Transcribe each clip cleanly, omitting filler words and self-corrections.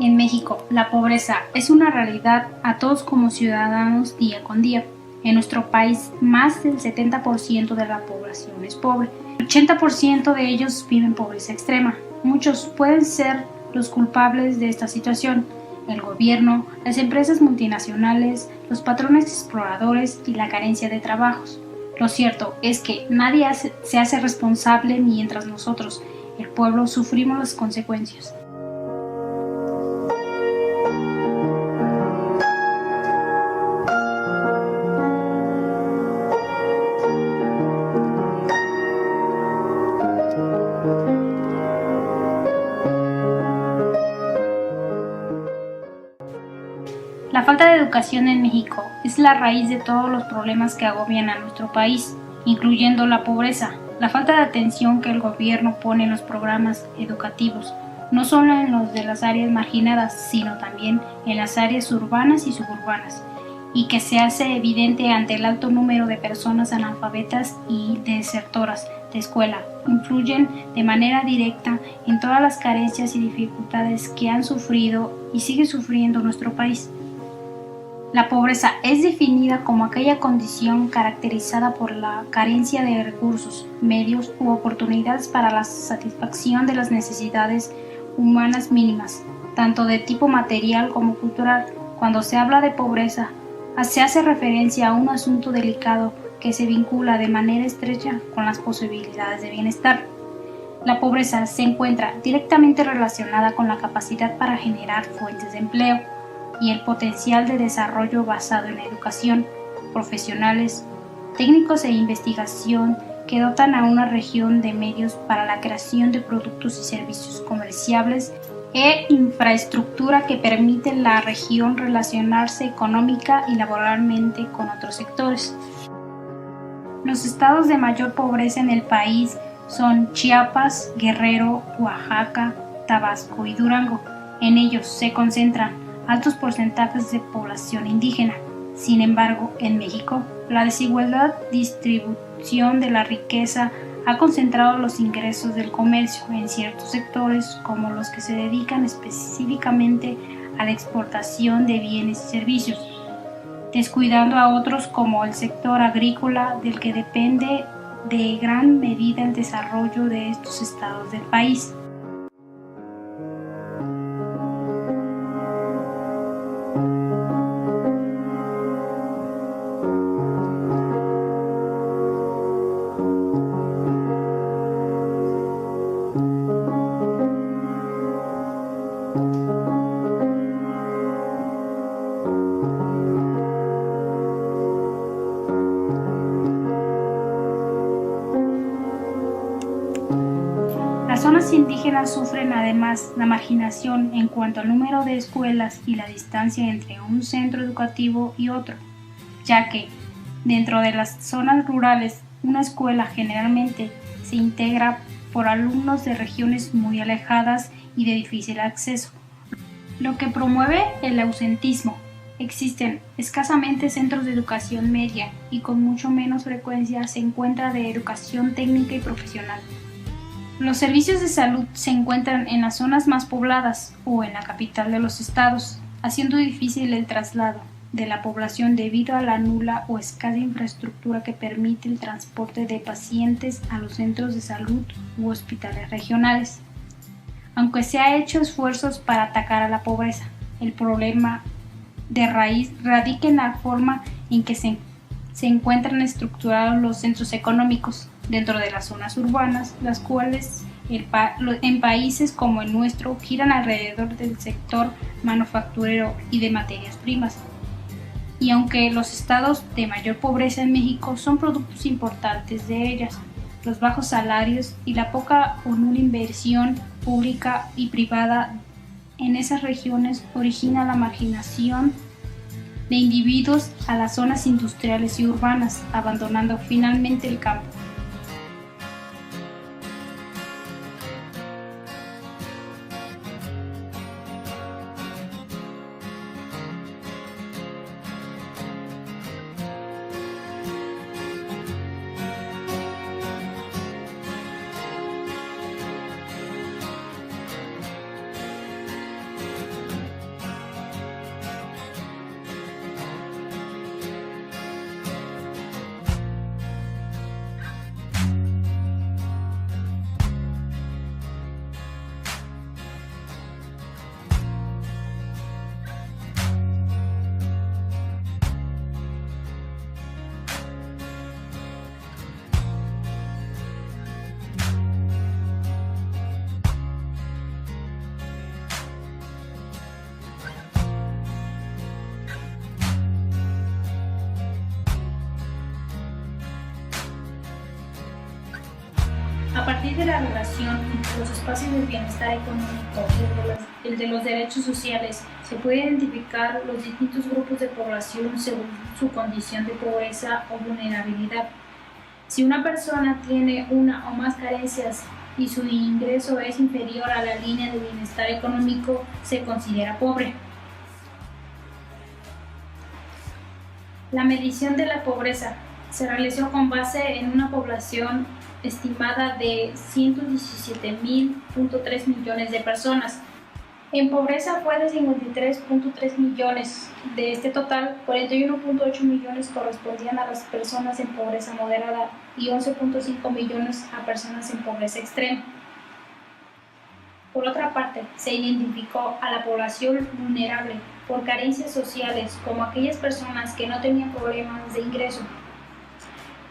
En México, la pobreza es una realidad a todos como ciudadanos día con día. En nuestro país, más del 70% de la población es pobre. El 80% de ellos viven en pobreza extrema. Muchos pueden ser los culpables de esta situación: el gobierno, las empresas multinacionales, los patrones exploradores y la carencia de trabajos. Lo cierto es que nadie se hace responsable mientras nosotros, el pueblo, sufrimos las consecuencias. La falta de educación en México es la raíz de todos los problemas que agobian a nuestro país, incluyendo la pobreza, la falta de atención que el gobierno pone en los programas educativos, no solo en los de las áreas marginadas, sino también en las áreas urbanas y suburbanas, y que se hace evidente ante el alto número de personas analfabetas y desertoras de escuela. Influyen de manera directa en todas las carencias y dificultades que han sufrido y sigue sufriendo nuestro país. La pobreza es definida como aquella condición caracterizada por la carencia de recursos, medios u oportunidades para la satisfacción de las necesidades humanas mínimas, tanto de tipo material como cultural. Cuando se habla de pobreza, se hace referencia a un asunto delicado que se vincula de manera estrecha con las posibilidades de bienestar. La pobreza se encuentra directamente relacionada con la capacidad para generar fuentes de empleo y el potencial de desarrollo basado en la educación, profesionales, técnicos e investigación que dotan a una región de medios para la creación de productos y servicios comerciables e infraestructura que permiten a la región relacionarse económica y laboralmente con otros sectores. Los estados de mayor pobreza en el país son Chiapas, Guerrero, Oaxaca, Tabasco y Durango. En ellos se concentran altos porcentajes de población indígena. Sin embargo, en México, la desigualdad distribución de la riqueza ha concentrado los ingresos del comercio en ciertos sectores, como los que se dedican específicamente a la exportación de bienes y servicios, descuidando a otros como el sector agrícola, del que depende de gran medida el desarrollo de estos estados del país. Las zonas indígenas sufren además la marginación en cuanto al número de escuelas y la distancia entre un centro educativo y otro, ya que dentro de las zonas rurales una escuela generalmente se integra por alumnos de regiones muy alejadas y de difícil acceso, lo que promueve el ausentismo. Existen escasamente centros de educación media y con mucho menos frecuencia se encuentra de educación técnica y profesional. Los servicios de salud se encuentran en las zonas más pobladas o en la capital de los estados, haciendo difícil el traslado de la población debido a la nula o escasa infraestructura que permite el transporte de pacientes a los centros de salud u hospitales regionales. Aunque se ha hecho esfuerzos para atacar a la pobreza, el problema de raíz radica en la forma en que se encuentran estructurados los centros económicos dentro de las zonas urbanas, las cuales en países como el nuestro giran alrededor del sector manufacturero y de materias primas. Y aunque los estados de mayor pobreza en México son productos importantes de ellas, los bajos salarios y la poca o nula inversión pública y privada en esas regiones origina la marginación de individuos a las zonas industriales y urbanas, abandonando finalmente el campo. partir de la relación entre los espacios del bienestar económico y el de los derechos sociales, se pueden identificar los distintos grupos de población según su condición de pobreza o vulnerabilidad. Si una persona tiene una o más carencias y su ingreso es inferior a la línea de bienestar económico, se considera pobre. La medición de la pobreza se realizó con base en una población estimada de 117.3 millones de personas. En pobreza fue de 53.3 millones. De este total, 41.8 millones correspondían a las personas en pobreza moderada y 11.5 millones a personas en pobreza extrema. Por otra parte, se identificó a la población vulnerable por carencias sociales como aquellas personas que no tenían problemas de ingreso,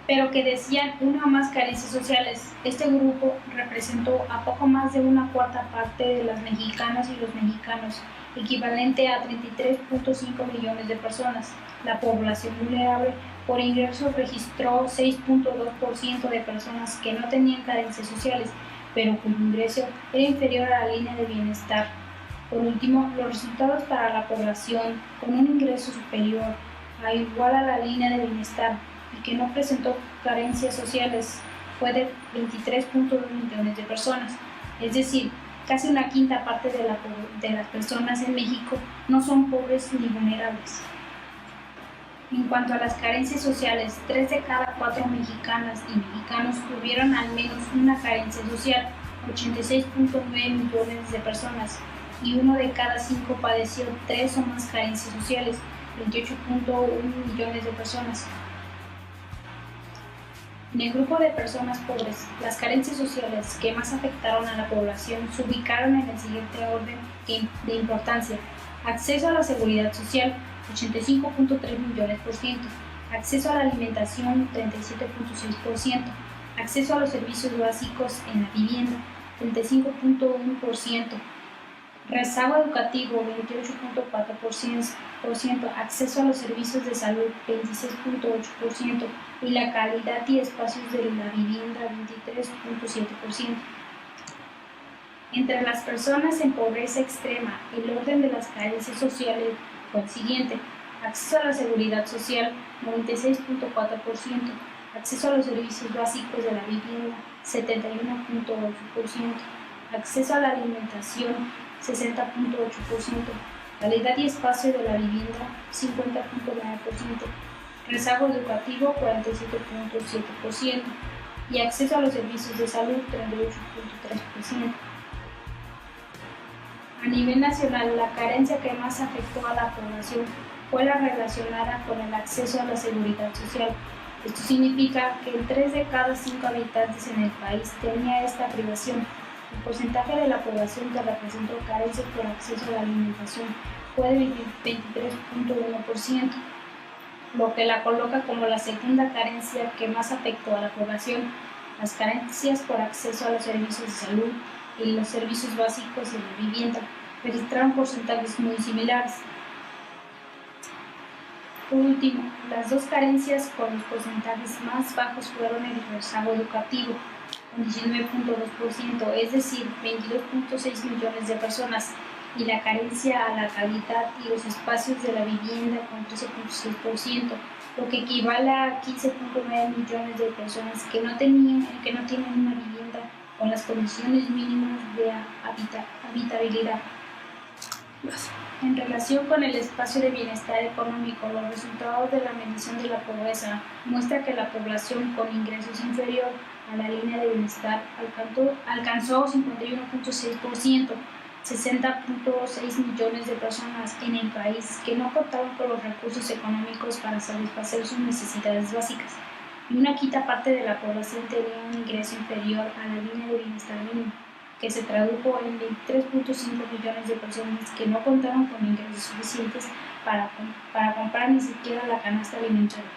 pero que decían una o más carencias sociales. Este grupo representó a poco más de una cuarta parte de las mexicanas y los mexicanos, equivalente a 33.5 millones de personas. La población vulnerable por ingresos registró 6.2% de personas que no tenían carencias sociales, pero cuyo ingreso era inferior a la línea de bienestar. Por último, los resultados para la población con un ingreso superior a igual a la línea de bienestar y que no presentó carencias sociales fue de 23.2 millones de personas, es decir, casi una quinta parte de las personas en México no son pobres ni vulnerables. En cuanto a las carencias sociales, 3 de cada 4 mexicanas y mexicanos tuvieron al menos una carencia social, 86.9 millones de personas, y 1 de cada 5 padeció 3 o más carencias sociales, 28.1 millones de personas. En el grupo de personas pobres, las carencias sociales que más afectaron a la población se ubicaron en el siguiente orden de importancia: acceso a la seguridad social, 85.3 millones por ciento; acceso a la alimentación, 37.6%; acceso a los servicios básicos en la vivienda, 35.1%; rezago educativo, 28.4%; acceso a los servicios de salud, 26.8%; y la calidad y espacios de la vivienda, 23.7%. Entre las personas en pobreza extrema, el orden de las carencias sociales fue el siguiente: acceso a la seguridad social, 96.4%; acceso a los servicios básicos de la vivienda, 71.8%; acceso a la alimentación, 60.8%; calidad y espacio de la vivienda, 50.9%; rezago educativo, 47.7%; y acceso a los servicios de salud, 38.3%. A nivel nacional, la carencia que más afectó a la población fue la relacionada con el acceso a la seguridad social. Esto significa que 3 de cada 5 habitantes en el país tenía esta privación. El porcentaje de la población que representó carencias por acceso a la alimentación fue de 23.1%, lo que la coloca como la segunda carencia que más afectó a la población. Las carencias por acceso a los servicios de salud y los servicios básicos de la vivienda registraron porcentajes muy similares. Por último, las dos carencias con los porcentajes más bajos fueron el rezago educativo, con 19.2%, es decir, 22.6 millones de personas, y la carencia a la calidad y los espacios de la vivienda, con 13.6%, lo que equivale a 15.9 millones de personas que no tienen una vivienda con las condiciones mínimas de habitabilidad. En relación con el espacio de bienestar económico, los resultados de la medición de la pobreza muestran que la población con ingresos inferior a la línea de bienestar alcanzó 51.6%, 60.6 millones de personas en el país que no contaban con los recursos económicos para satisfacer sus necesidades básicas, y una quinta parte de la población tenía un ingreso inferior a la línea de bienestar mínimo, que se tradujo en 23.5 millones de personas que no contaron con ingresos suficientes para comprar ni siquiera la canasta alimentaria.